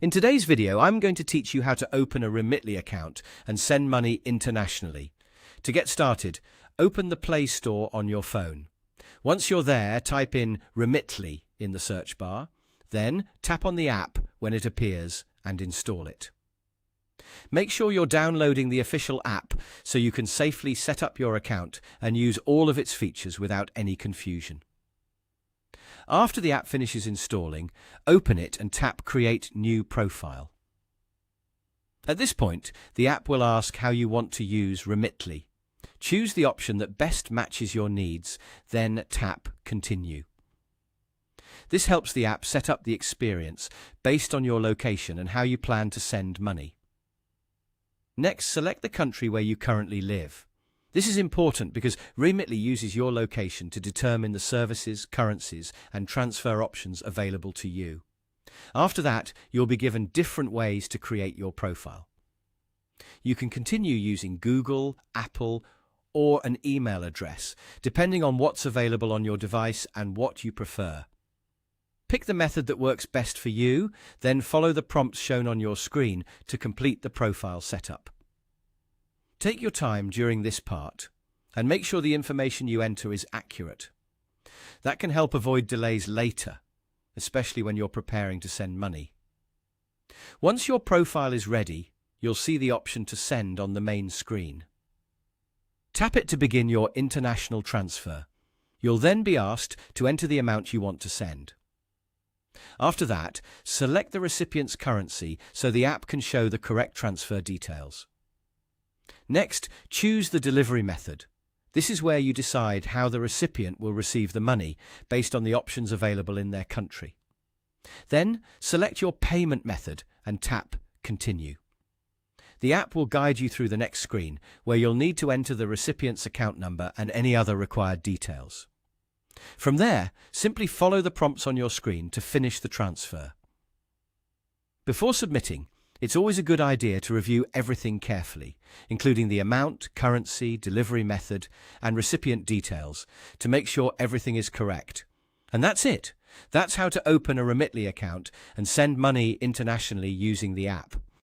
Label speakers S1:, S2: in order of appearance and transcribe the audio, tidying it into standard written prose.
S1: In today's video, I'm going to teach you how to open a Remitly account and send money internationally. To get started, open the Play Store on your phone. Once you're there, type in Remitly in the search bar. Then tap on the app when it appears and install it. Make sure you're downloading the official app so you can safely set up your account and use all of its features without any confusion. After the app finishes installing, open it and tap Create New Profile. At this point, the app will ask how you want to use Remitly. Choose the option that best matches your needs, then tap Continue. This helps the app set up the experience based on your location and how you plan to send money. Next, select the country where you currently live. This is important because Remitly uses your location to determine the services, currencies, and transfer options available to you. After that, you'll be given different ways to create your profile. You can continue using Google, Apple, or an email address, depending on what's available on your device and what you prefer. Pick the method that works best for you, then follow the prompts shown on your screen to complete the profile setup. Take your time during this part and make sure the information you enter is accurate. That can help avoid delays later, especially when you're preparing to send money. Once your profile is ready, you'll see the option to send on the main screen. Tap it to begin your international transfer. You'll then be asked to enter the amount you want to send. After that, select the recipient's currency so the app can show the correct transfer details. Next, choose the delivery method. This is where you decide how the recipient will receive the money based on the options available in their country. Then, select your payment method and tap Continue. The app will guide you through the next screen, where you'll need to enter the recipient's account number and any other required details. From there, simply follow the prompts on your screen to finish the transfer. Before submitting, it's always a good idea to review everything carefully, including the amount, currency, delivery method, and recipient details, to make sure everything is correct. And that's it. That's how to open a Remitly account and send money internationally using the app.